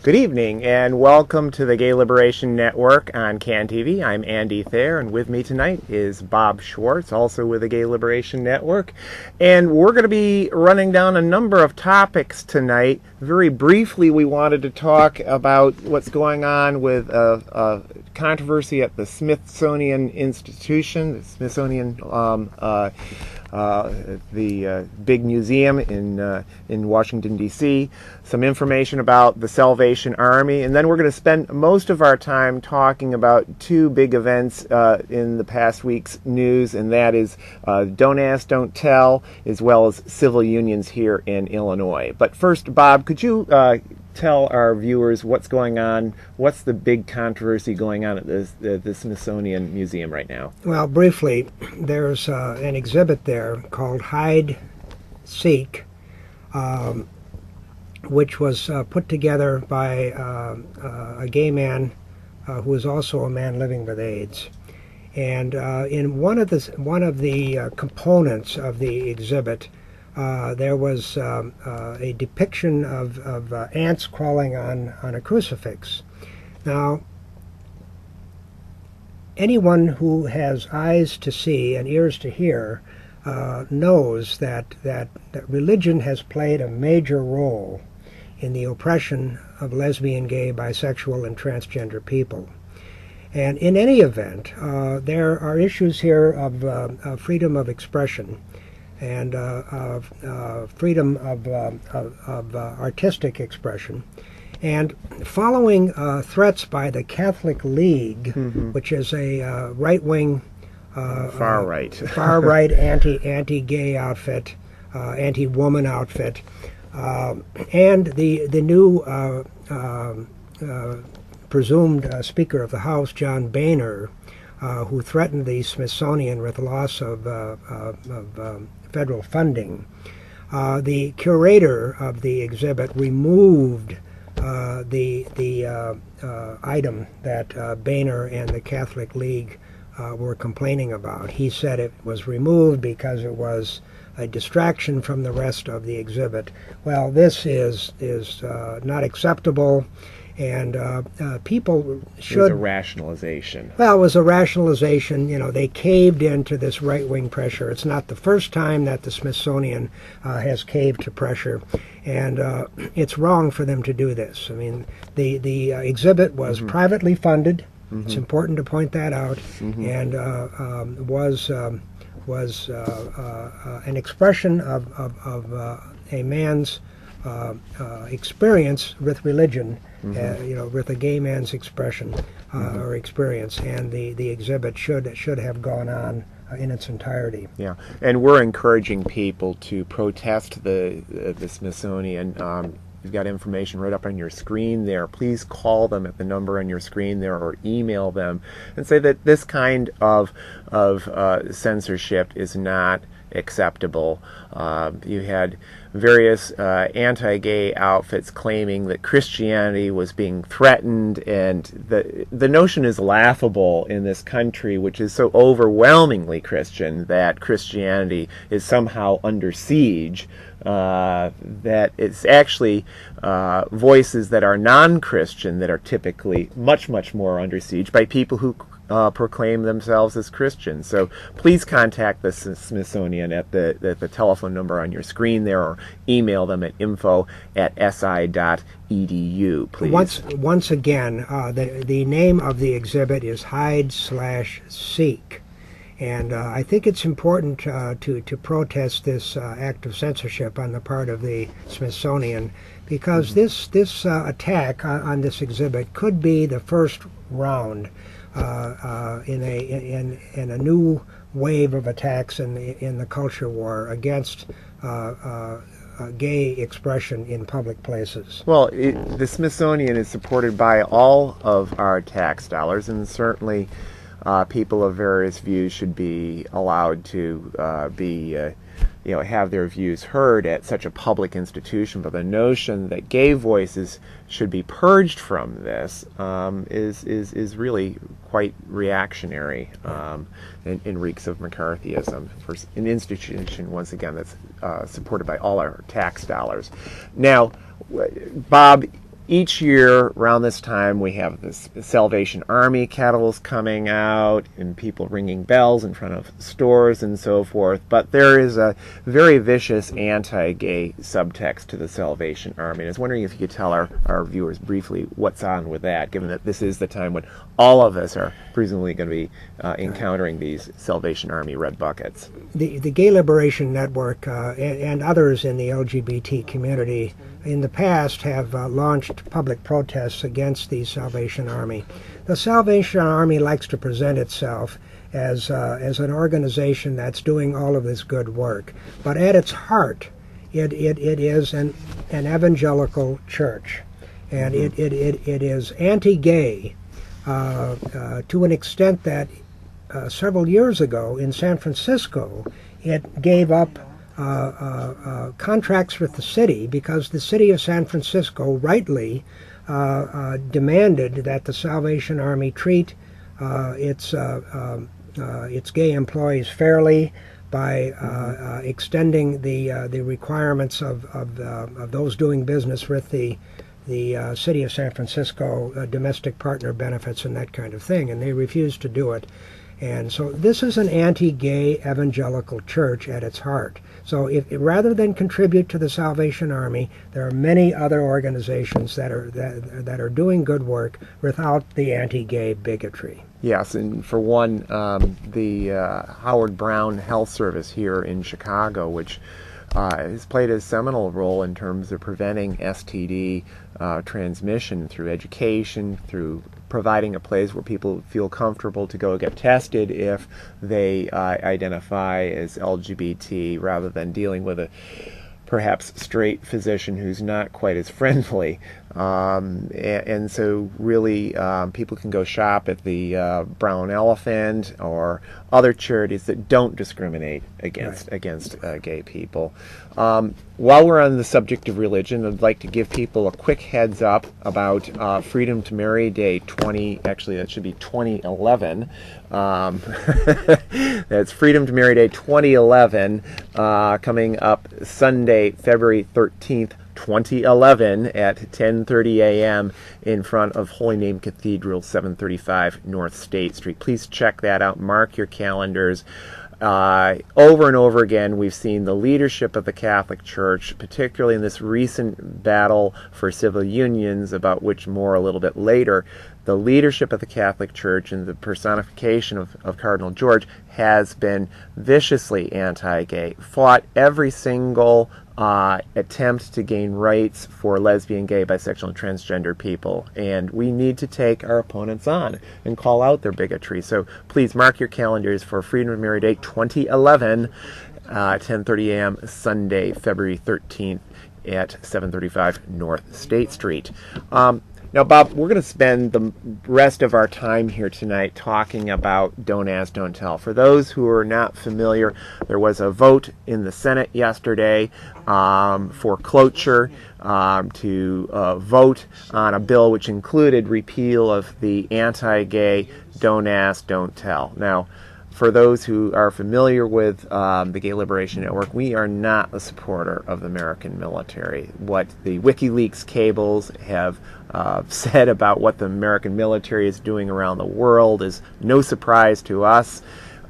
Good evening, and welcome to the Gay Liberation Network on CAN TV. I'm Andy Thayer, and with me tonight is Bob Schwartz, also with the Gay Liberation Network. And we're going to be running down a number of topics tonight. Very briefly, we wanted to talk about what's going on with a controversy at the Smithsonian Institution, the Smithsonian the big museum in Washington, D.C., some information about the Salvation Army, and then we're going to spend most of our time talking about two big events in the past week's news, and that is Don't Ask, Don't Tell, as well as civil unions here in Illinois. But first, Bob, could you tell our viewers what's going on? What's the big controversy going on at the Smithsonian Museum right now? Well, briefly, there's an exhibit there called Hide, Seek, which was put together by a gay man who is also a man living with AIDS. And in one of the components of the exhibit, there was a depiction of ants crawling on a crucifix. Now, anyone who has eyes to see and ears to hear knows that religion has played a major role in the oppression of lesbian, gay, bisexual, and transgender people. And in any event, there are issues here of freedom of expression and freedom of artistic expression. And following threats by the Catholic League, which is a right-wing, far-right anti-gay outfit, anti-woman outfit, and the new presumed Speaker of the House, John Boehner, who threatened the Smithsonian with loss of federal funding. The curator of the exhibit removed the item that Boehner and the Catholic League were complaining about. He said it was removed because it was a distraction from the rest of the exhibit. Well, this is not acceptable, and people should... It was a rationalization. Well, it was a rationalization. You know, they caved into this right-wing pressure. It's not the first time that the Smithsonian has caved to pressure, and it's wrong for them to do this. I mean, the exhibit was privately funded. It's important to point that out, and was an expression of a man's experience with religion, with a gay man's expression or experience, and the exhibit should have gone on in its entirety. Yeah, and we're encouraging people to protest the Smithsonian. You've got information right up on your screen there. Please call them at the number on your screen there, or email them and say that this kind of censorship is not acceptable. You had various anti-gay outfits claiming that Christianity was being threatened, and the notion is laughable in this country, which is so overwhelmingly Christian, that Christianity is somehow under siege. That it's actually voices that are non-Christian that are typically much more under siege by people who proclaim themselves as Christians. So please contact the Smithsonian at the telephone number on your screen there, or email them at info@si.edu, please. Once again, the name of the exhibit is Hide/Seek. And I think it's important to protest this act of censorship on the part of the Smithsonian, because this attack on this exhibit could be the first round in a new wave of attacks in the culture war against gay expression in public places. Well, the Smithsonian is supported by all of our tax dollars, and certainly people of various views should be allowed to have their views heard at such a public institution. But the notion that gay voices should be purged from this is really quite reactionary and reeks of McCarthyism for an institution, once again, that's supported by all our tax dollars. Now, Bob, each year around this time we have this Salvation Army kettles coming out and people ringing bells in front of stores and so forth. But there is a very vicious anti-gay subtext to the Salvation Army. And I was wondering if you could tell our viewers briefly what's on with that, given that this is the time when all of us are presumably going to be encountering these Salvation Army red buckets. The Gay Liberation Network and others in the LGBT community in the past have launched public protests against the Salvation Army. The Salvation Army likes to present itself as an organization that's doing all of this good work, but at its heart, it is an evangelical church, and it is anti-gay to an extent that several years ago in San Francisco, it gave up contracts with the city because the city of San Francisco rightly demanded that the Salvation Army treat its gay employees fairly by extending the requirements of those doing business with the city of San Francisco domestic partner benefits and that kind of thing, and they refused to do it. And so this is an anti-gay evangelical church at its heart. So rather than contribute to the Salvation Army, there are many other organizations that are doing good work without the anti-gay bigotry. Yes, and for one, the Howard Brown Health Service here in Chicago, which has played a seminal role in terms of preventing STD transmission through education, through providing a place where people feel comfortable to go get tested if they identify as LGBT, rather than dealing with a perhaps straight physician who's not quite as friendly. And so really people can go shop at the Brown Elephant or other charities that don't discriminate against gay people. While we're on the subject of religion, I'd like to give people a quick heads up about Freedom to Marry Day 2011. That's Freedom to Marry Day 2011, coming up Sunday, February 13th, 2011 at 10:30 a.m. in front of Holy Name Cathedral, 735 North State Street. Please check that out. Mark your calendars. Over and over again, we've seen the leadership of the Catholic Church, particularly in this recent battle for civil unions, about which more a little bit later. The leadership of the Catholic Church and the personification of Cardinal George has been viciously anti-gay, fought every single attempt to gain rights for lesbian, gay, bisexual, and transgender people. And we need to take our opponents on and call out their bigotry. So please mark your calendars for Freedom to Marry Day 2011, 10:30 a.m. Sunday, February 13th at 735 North State Street. Now, Bob, we're going to spend the rest of our time here tonight talking about Don't Ask, Don't Tell. For those who are not familiar, there was a vote in the Senate yesterday for cloture to vote on a bill which included repeal of the anti-gay Don't Ask, Don't Tell. Now, for those who are familiar with the Gay Liberation Network, we are not a supporter of the American military. What the WikiLeaks cables have said about what the American military is doing around the world is no surprise to us.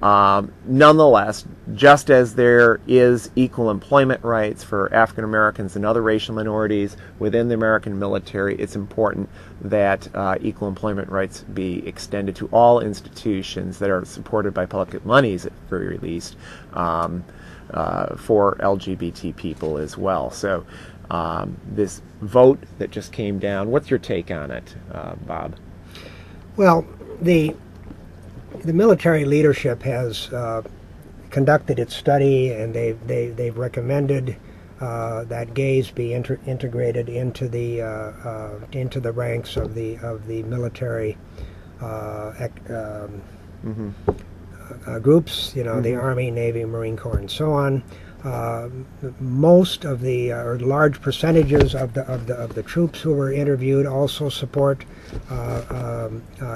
Nonetheless, just as there is equal employment rights for African Americans and other racial minorities within the American military, it's important that equal employment rights be extended to all institutions that are supported by public monies, at the very least, for LGBT people as well. So this vote that just came down, what's your take on it, Bob? Well, the military leadership has conducted its study, and they've recommended that gays be integrated into the ranks of the military groups. You know, the Army, Navy, Marine Corps, and so on. Most of the or large percentages of the troops who were interviewed also support,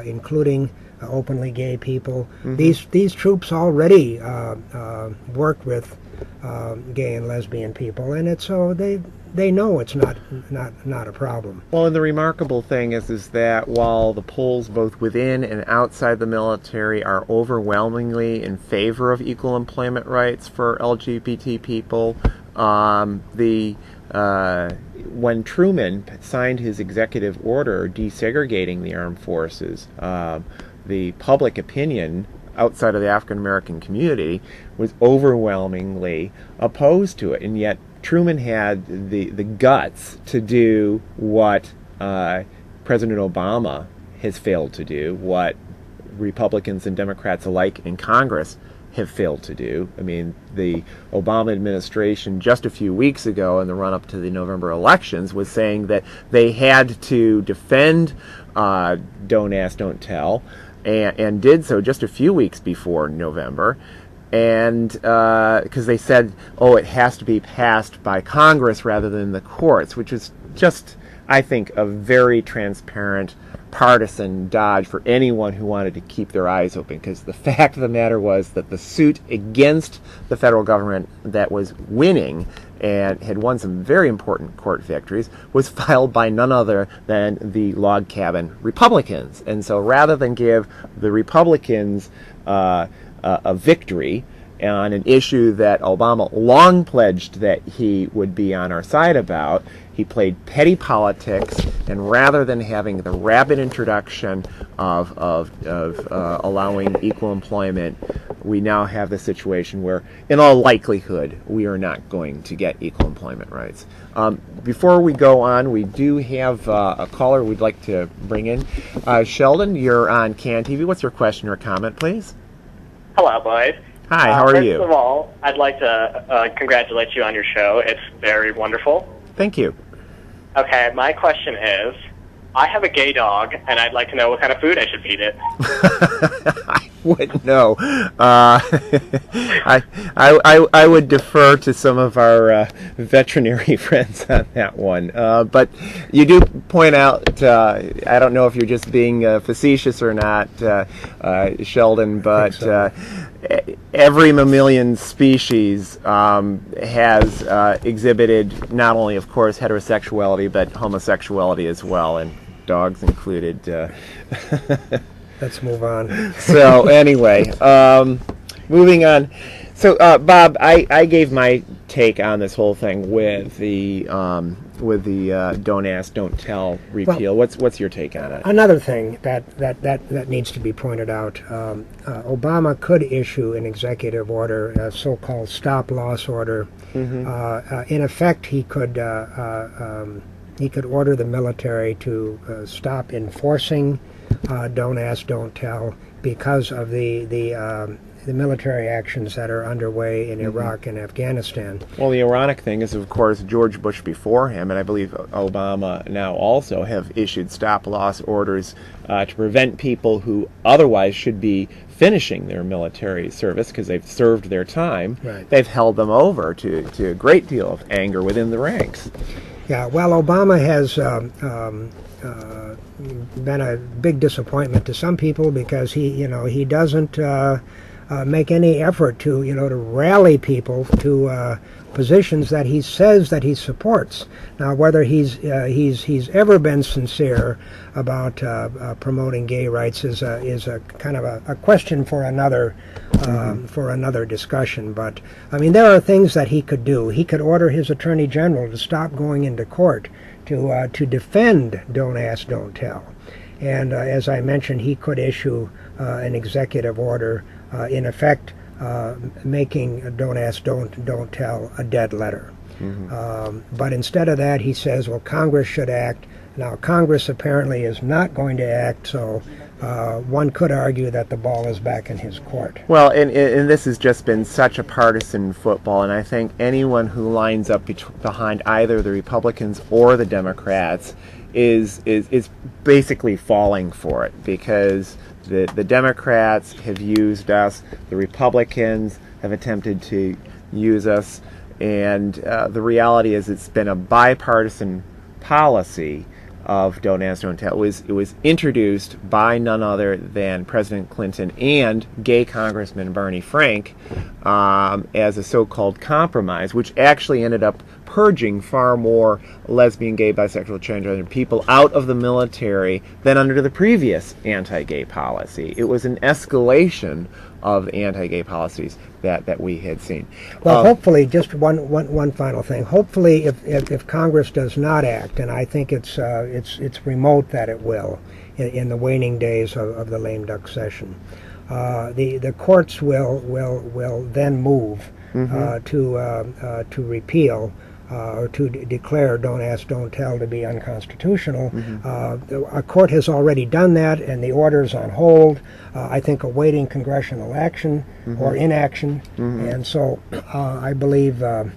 including openly gay people. These troops already work with gay and lesbian people, and it's so they know it's not a problem. Well, and the remarkable thing is that while the polls both within and outside the military are overwhelmingly in favor of equal employment rights for LGBT people, when Truman signed his executive order desegregating the armed forces, the public opinion outside of the African American community was overwhelmingly opposed to it, and yet Truman had the guts to do what President Obama has failed to do, what Republicans and Democrats alike in Congress have failed to do. I mean, the Obama administration just a few weeks ago in the run-up to the November elections was saying that they had to defend Don't Ask, Don't Tell, and did so just a few weeks before November. And because they said, oh, it has to be passed by Congress rather than the courts, which is just, I think, a very transparent partisan dodge for anyone who wanted to keep their eyes open, because the fact of the matter was that the suit against the federal government that was winning and had won some very important court victories was filed by none other than the log cabin Republicans. And so rather than give the Republicans a victory on an issue that Obama long pledged that he would be on our side about, he played petty politics, and rather than having the rapid introduction of allowing equal employment, we now have the situation where, in all likelihood, we are not going to get equal employment rights. Before we go on, we do have a caller we'd like to bring in. Sheldon, you're on CAN TV. What's your question or comment, please? Hello, boys. Hi, how are you? First of all, I'd like to congratulate you on your show. It's very wonderful. Thank you. Okay, my question is, I have a gay dog, and I'd like to know what kind of food I should feed it. I wouldn't know. I would defer to some of our veterinary friends on that one. But you do point out, I don't know if you're just being facetious or not, Sheldon, but every mammalian species has exhibited not only, of course, heterosexuality, but homosexuality as well, and dogs included. Let's move on. So anyway, moving on. So Bob, I gave my take on this whole thing with the Don't Ask, Don't Tell repeal. Well, what's your take on it? Another thing that needs to be pointed out: Obama could issue an executive order, a so-called stop-loss order. Mm-hmm. In effect, he could order the military to stop enforcing Don't Ask, Don't Tell because of the military actions that are underway in Iraq and Afghanistan. Well, the ironic thing is, of course, George Bush before him, and I believe Obama now also, have issued stop-loss orders to prevent people who otherwise should be finishing their military service because they've served their time. Right. They've held them over to a great deal of anger within the ranks. Yeah, well, Obama has been a big disappointment to some people because he doesn't make any effort to rally people to positions that he says that he supports. Now, whether he's ever been sincere about promoting gay rights is a kind of a question for another discussion. But I mean, there are things that he could do. He could order his attorney general to stop going into court to defend Don't Ask, Don't Tell, and as I mentioned, he could issue an executive order, in effect, making Don't Ask, Don't Tell a dead letter. Mm-hmm. But instead of that, he says, well, Congress should act. Now, Congress apparently is not going to act, so one could argue that the ball is back in his court. Well, and this has just been such a partisan football, and I think anyone who lines up behind either the Republicans or the Democrats is basically falling for it, because the Democrats have used us, the Republicans have attempted to use us, and the reality is it's been a bipartisan policy of Don't Ask, Don't Tell. It was introduced by none other than President Clinton and gay Congressman Barney Frank as a so-called compromise, which actually ended up purging far more lesbian, gay, bisexual, transgender people out of the military than under the previous anti-gay policy. It was an escalation of anti-gay policies that we had seen. Well, hopefully, just one final thing. Hopefully, if Congress does not act, and I think it's remote that it will, in the waning days of the lame duck session, the courts will then move to repeal. Or to declare Don't Ask, Don't Tell to be unconstitutional. A court has already done that, and the order's on hold, I think awaiting congressional action or inaction. And so I believe the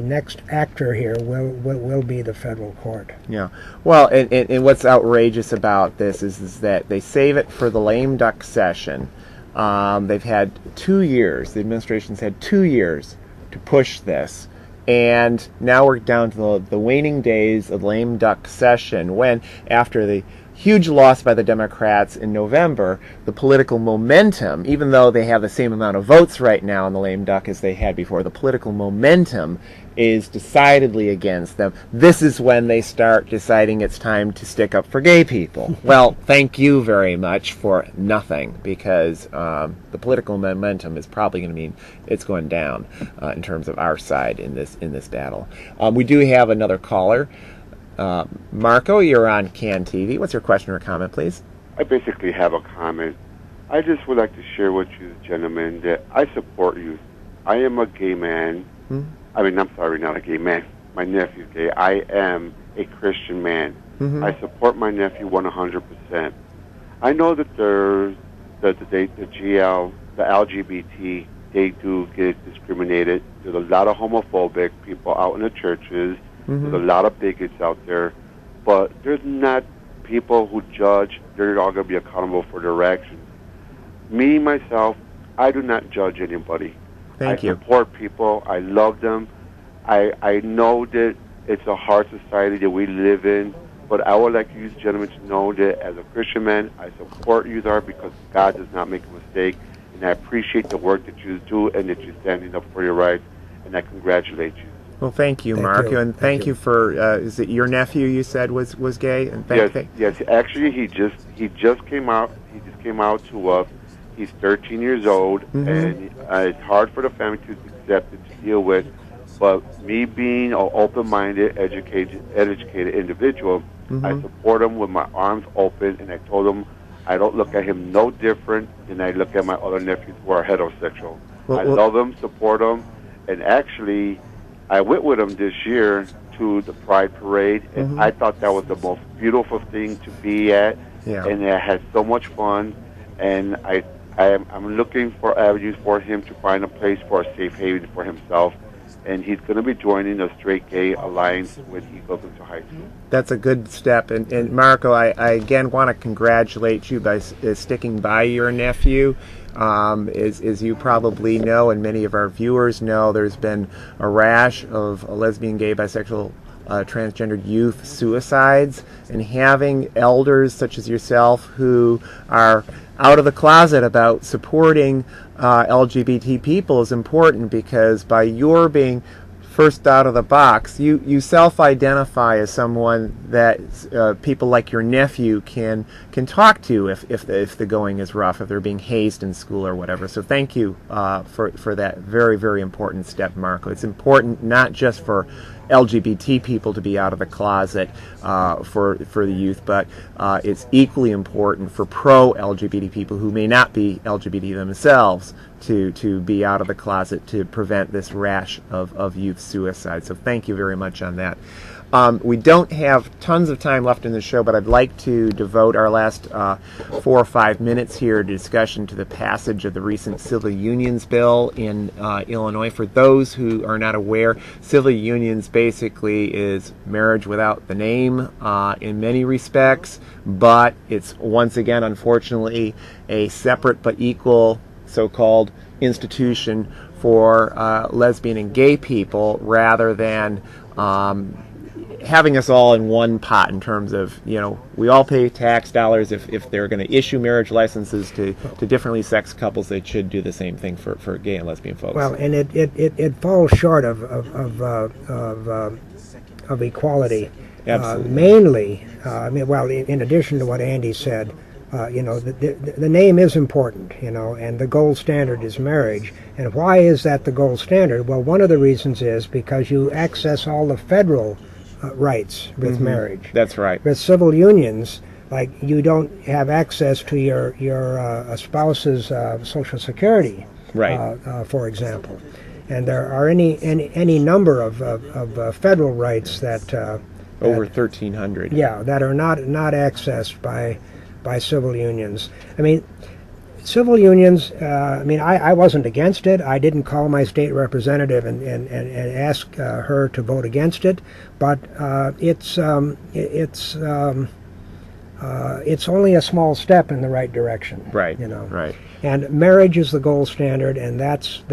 next actor here will be the federal court. Yeah. Well, and what's outrageous about this is that they save it for the lame duck session. They've had 2 years, the administration's had 2 years to push this. And now we're down to the waning days of lame duck session when, after the huge loss by the Democrats in November, the political momentum, even though they have the same amount of votes right now in the lame duck as they had before, the political momentum is decidedly against them. This is when they start deciding it's time to stick up for gay people. Well, thank you very much for nothing, because the political momentum is probably going to mean it's going down in terms of our side in this battle. We do have another caller. Marco, you're on CAN TV. What's your question or comment, please? I basically have a comment. I just would like to share with you, gentlemen, that I support you. I am a gay man. I mean, I'm sorry, not a gay man. My nephew's gay. I am a Christian man. I support my nephew 100%. I know that there's the GL, the LGBT, they do get discriminated. There's a lot of homophobic people out in the churches. There's a lot of bigots out there. But there's not people who judge. They're all going to be accountable for their actions. Me, myself, I do not judge anybody. Thank you. I support people. I love them. I know that it's a hard society that we live in, but I would like you gentlemen to know that as a Christian man, I support you there because God does not make a mistake, and I appreciate the work that you do and that you're standing up for your rights, and I congratulate you. Well, thank you, Marco, and thank you for. Is it your nephew you said was gay? And Yes. Actually, he just came out. He just came out to us. He's 13 years old, and it's hard for the family to accept it, to deal with. But me being an open-minded, educated individual, I support him with my arms open, and I told him I don't look at him no different than I look at my other nephews who are heterosexual. I love him, support him, and actually, I went with him this year to the Pride Parade, and I thought that was the most beautiful thing to be at, and I had so much fun, and I'm looking for avenues for him to find a place for a safe haven for himself, and he's going to be joining the Straight Gay Alliance when he goes into high school. That's a good step, and Marco, I again want to congratulate you by sticking by your nephew. As you probably know, and many of our viewers know, there's been a rash of lesbian, gay, bisexual, transgendered youth suicides, and having elders such as yourself who are out of the closet about supporting LGBT people is important, because by your being first out of the box, you self-identify as someone that people like your nephew can talk to if the going is rough, if they're being hazed in school or whatever. So thank you for that very, very important step, Marco. It's important not just for LGBT people to be out of the closet for the youth, but it's equally important for pro-LGBT people who may not be LGBT themselves to be out of the closet to prevent this rash of youth suicide. So thank you very much on that. We don't have tons of time left in the show, but I'd like to devote our last 4 or 5 minutes here to discussion to the passage of the recent civil unions bill in Illinois. For those who are not aware, civil unions basically is marriage without the name in many respects, but it's once again, unfortunately, a separate but equal so-called institution for lesbian and gay people, rather than having us all in one pot in terms of, we all pay tax dollars. If they're going to issue marriage licenses to differently sexed couples, they should do the same thing for gay and lesbian folks. Well, and it falls short of equality. Absolutely. Mainly, in addition to what Andy said, the name is important, and the gold standard is marriage. And why is that the gold standard? Well, one of the reasons is because you access all the federal rights with marriage. That's right. With civil unions, like, you don't have access to your spouse's Social Security, right? For example. And there are any number of federal rights that over 1,300. Yeah, that are not accessed by civil unions. Civil unions, I wasn't against it. I didn't call my state representative and ask her to vote against it, but it's only a small step in the right direction. Right. Right. And marriage is the gold standard, and that's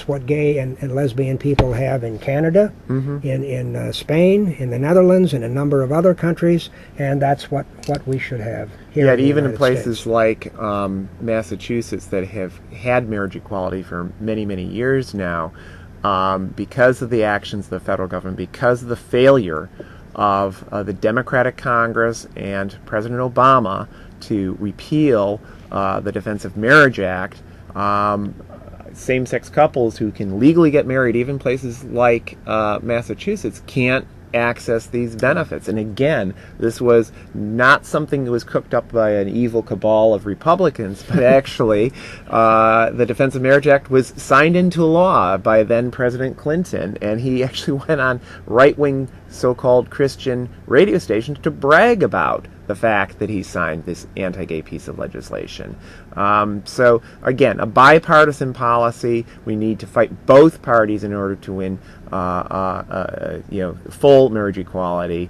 what gay and lesbian people have in Canada, in Spain, in the Netherlands, and a number of other countries, and that's what we should have here. Yeah, in even the in places States. like Massachusetts that have had marriage equality for many, many years now, because of the actions of the federal government, because of the failure of the Democratic Congress and President Obama to repeal the Defense of Marriage Act, same-sex couples who can legally get married, even places like Massachusetts, can't access these benefits. And again, this was not something that was cooked up by an evil cabal of Republicans, but actually the Defense of Marriage Act was signed into law by then President Clinton, and he actually went on right-wing so-called Christian radio stations to brag about the fact that he signed this anti-gay piece of legislation. So again, a bipartisan policy. We need to fight both parties in order to win full marriage equality.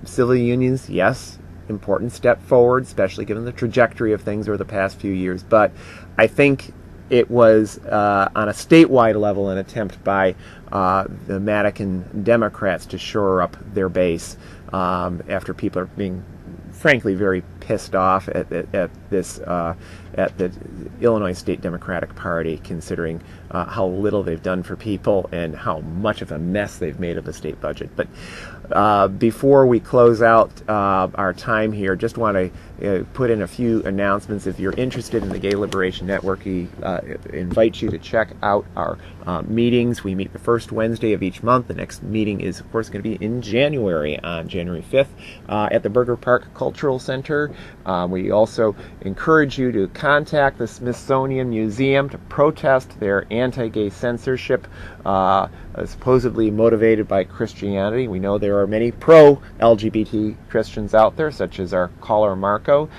Civil unions, yes, important step forward, especially given the trajectory of things over the past few years. But I think it was on a statewide level an attempt by the Madigan Democrats to shore up their base after people are being, frankly, very pissed off at the Illinois State Democratic Party, considering how little they've done for people and how much of a mess they've made of the state budget. But before we close out our time here, just want to put in a few announcements. If you're interested in the Gay Liberation Network, we invite you to check out our meetings. We meet the first Wednesday of each month. The next meeting is, of course, going to be in January, on January 5th, at the Burger Park Cultural Center. We also encourage you to contact the Smithsonian Museum to protest their anti-gay censorship, supposedly motivated by Christianity. We know there are many pro-LGBT Christians out there, such as our caller Marco.